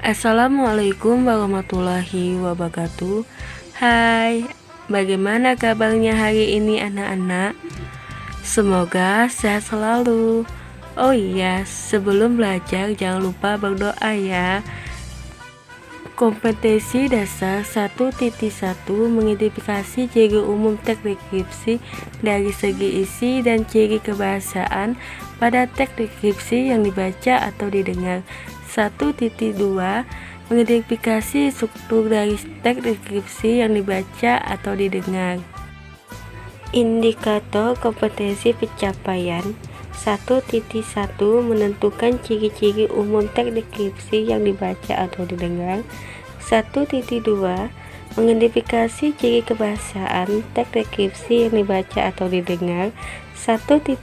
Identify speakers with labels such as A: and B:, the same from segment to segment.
A: Assalamualaikum warahmatullahi wabarakatuh. Hai, bagaimana kabarnya hari ini anak-anak? Semoga sehat selalu. Oh iya, sebelum belajar jangan lupa berdoa ya. Kompetensi dasar 1.1 mengidentifikasi ciri umum teks deskripsi dari segi isi dan ciri kebahasaan pada teks deskripsi yang dibaca atau didengar. 1.2 mengidentifikasi struktur dari teks deskripsi yang dibaca atau didengar. Indikator kompetensi pencapaian 1.1 menentukan ciri-ciri umum teks deskripsi yang dibaca atau didengar. 1.2 mengidentifikasi ciri kebahasaan teks deskripsi yang dibaca atau didengar. 1.3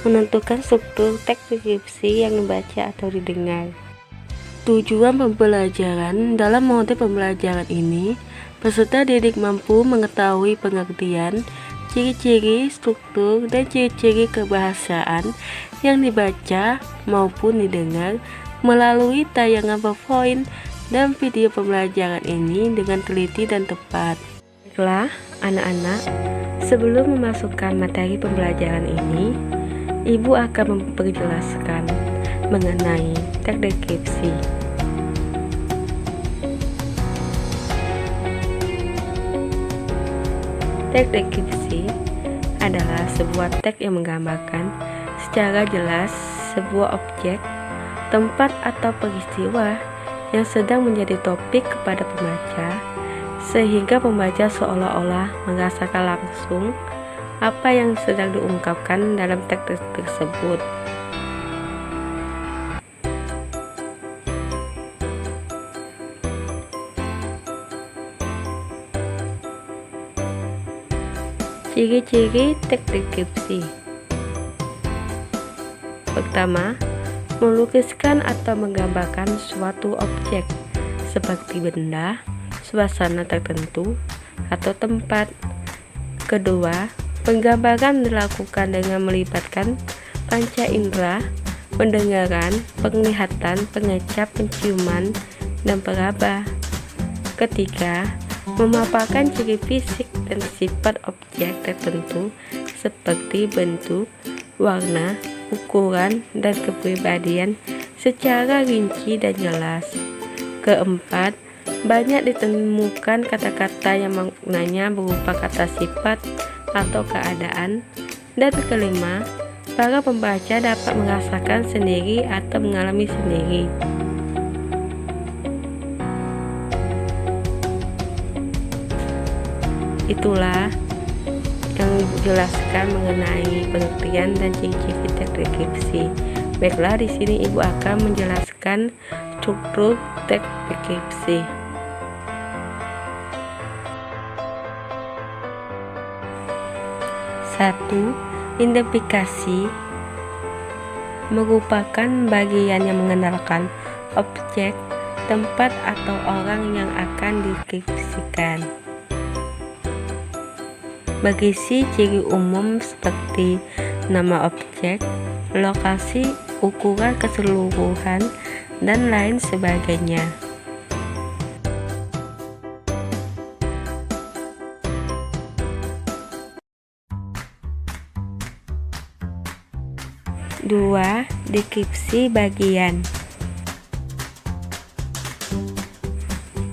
A: menentukan struktur teks deskripsi yang dibaca atau didengar. Tujuan pembelajaran: dalam metode pembelajaran ini, peserta didik mampu mengetahui pengertian, ciri-ciri, struktur, dan ciri-ciri kebahasaan yang dibaca maupun didengar melalui tayangan PowerPoint dan video pembelajaran ini dengan teliti dan tepat. Baiklah, anak-anak, sebelum memasukkan materi pembelajaran ini, Ibu akan memperjelaskan mengenai teks deskripsi. Teks deskripsi adalah sebuah teks yang menggambarkan secara jelas sebuah objek, tempat atau peristiwa yang sedang menjadi topik kepada pembaca, sehingga pembaca seolah-olah merasakan langsung apa yang sedang diungkapkan dalam teks tersebut. Ciri-ciri teks deskripsi. Pertama, melukiskan atau menggambarkan suatu objek seperti benda, suasana tertentu, atau tempat. Kedua, penggambaran dilakukan dengan melibatkan panca indera, pendengaran, penglihatan, pengecap, penciuman, dan peraba. Ketiga, memaparkan ciri fisik dan sifat objek tertentu seperti bentuk, warna, ukuran, dan kepribadian secara rinci dan jelas. Keempat, banyak ditemukan kata-kata yang maknanya berupa kata sifat atau keadaan. Dan kelima, para pembaca dapat merasakan sendiri atau mengalami sendiri. Itulah yang dijelaskan mengenai pengertian dan ciri-ciri teks deskripsi. Baiklah, di sini Ibu akan menjelaskan struktur teks deskripsi. Satu, identifikasi merupakan bagian yang mengenalkan objek, tempat, atau orang yang akan deskripsikan. Berisi ciri umum seperti nama objek, lokasi, ukuran keseluruhan, dan lain sebagainya. Dua, deskripsi bagian.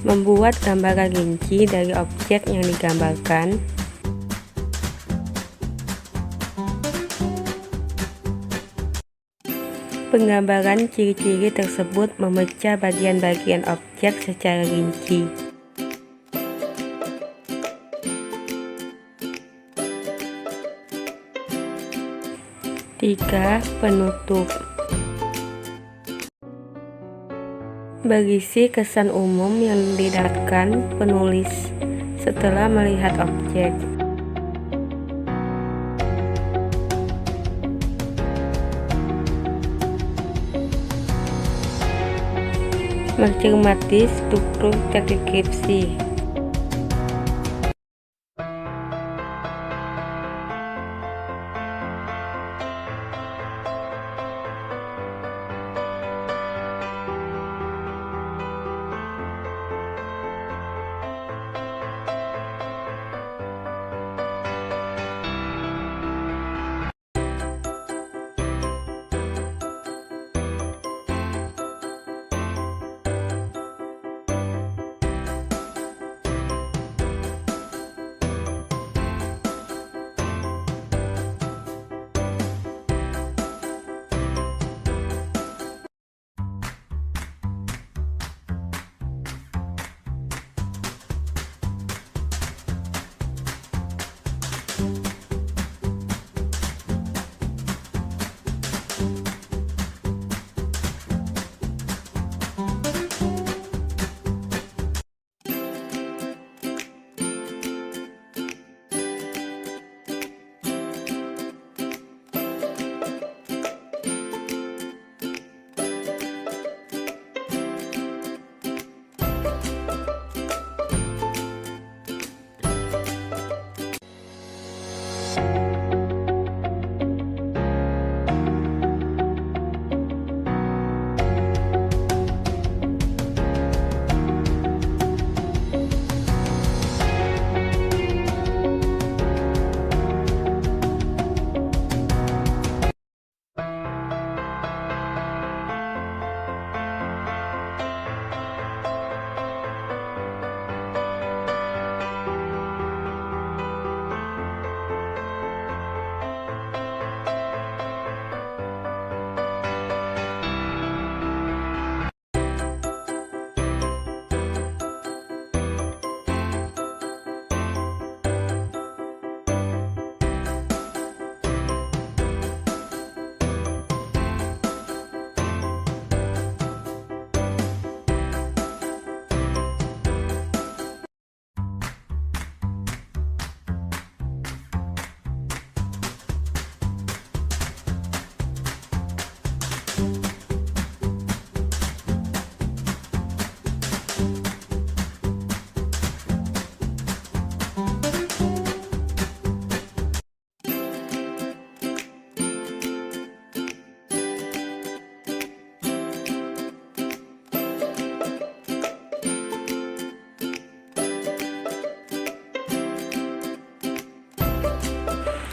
A: Membuat gambaran rinci dari objek yang digambarkan. Penggambaran ciri-ciri tersebut memecah bagian-bagian objek secara rinci. Tiga, penutup. Berisi kesan umum yang didapatkan penulis setelah melihat objek. Mencermati struktur teks deskripsi.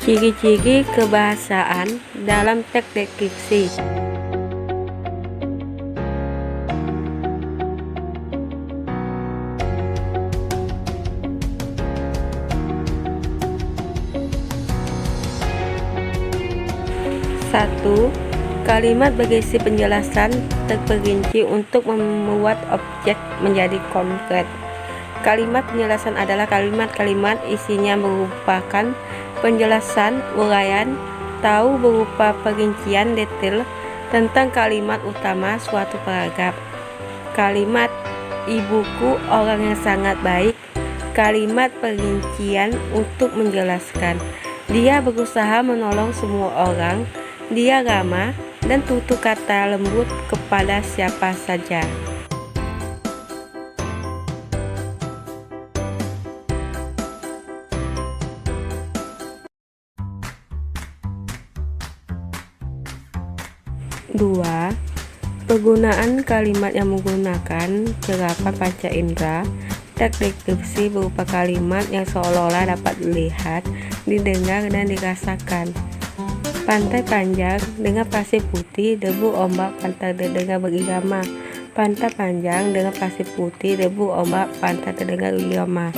A: Ciri-ciri kebahasaan dalam teks deskripsi. Satu, kalimat berisi penjelasan terperinci untuk membuat objek menjadi konkret. Kalimat penjelasan adalah kalimat-kalimat isinya merupakan penjelasan, uraian, tahu berupa perincian detail tentang kalimat utama suatu paragraf. Kalimat ibuku orang yang sangat baik, kalimat perincian untuk menjelaskan. Dia berusaha menolong semua orang, dia ramah dan tutur kata lembut kepada siapa saja. 2. Penggunaan kalimat yang menggunakan cerapan panca indera. Teks deskripsi berupa kalimat yang seolah-olah dapat dilihat, didengar, dan dirasakan. Pantai panjang dengan pasir putih, debu ombak pantai terdengar berirama. Pantai panjang dengan pasir putih, debu ombak pantai terdengar berirama.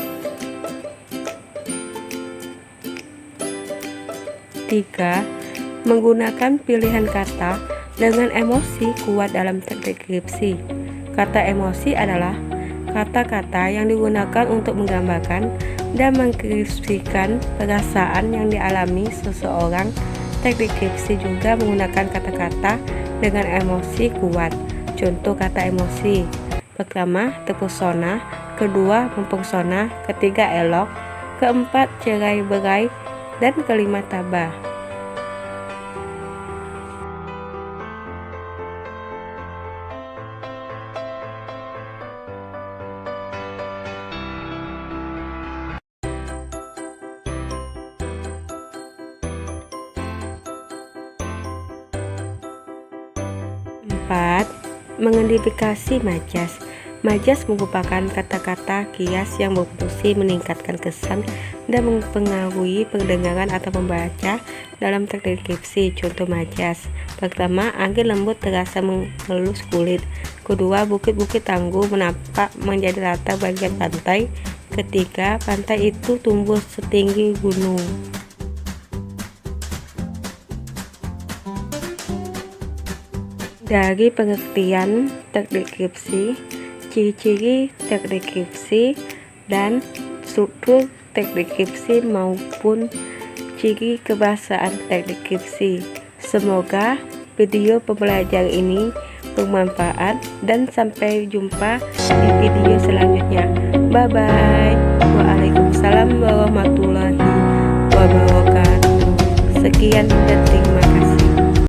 A: 3. Menggunakan pilihan kata dengan emosi kuat dalam teks deskripsi. Kata emosi adalah kata-kata yang digunakan untuk menggambarkan dan mengkrispikan perasaan yang dialami seseorang. Teks deskripsi juga menggunakan kata-kata dengan emosi kuat. Contoh kata emosi: pertama, terpesona; kedua, mempesona; ketiga, elok; keempat, cerai-berai; dan kelima, tabah. 4. Mengidentifikasi majas. Majas merupakan kata-kata kias yang berfungsi meningkatkan kesan dan mempengaruhi pendengaran atau membaca dalam teks deskripsi. Contoh majas: pertama, angin lembut terasa mengelus kulit; kedua, bukit-bukit tangguh menampak menjadi latar bagian pantai; ketiga, pantai itu tumbuh setinggi gunung. Dari pengertian teks deskripsi, ciri-ciri teks deskripsi, dan struktur teks deskripsi maupun ciri kebahasaan teks deskripsi. Semoga video pembelajaran ini bermanfaat dan sampai jumpa di video selanjutnya. Bye bye. Waalaikumsalam warahmatullahi wabarakatuh. Sekian detik.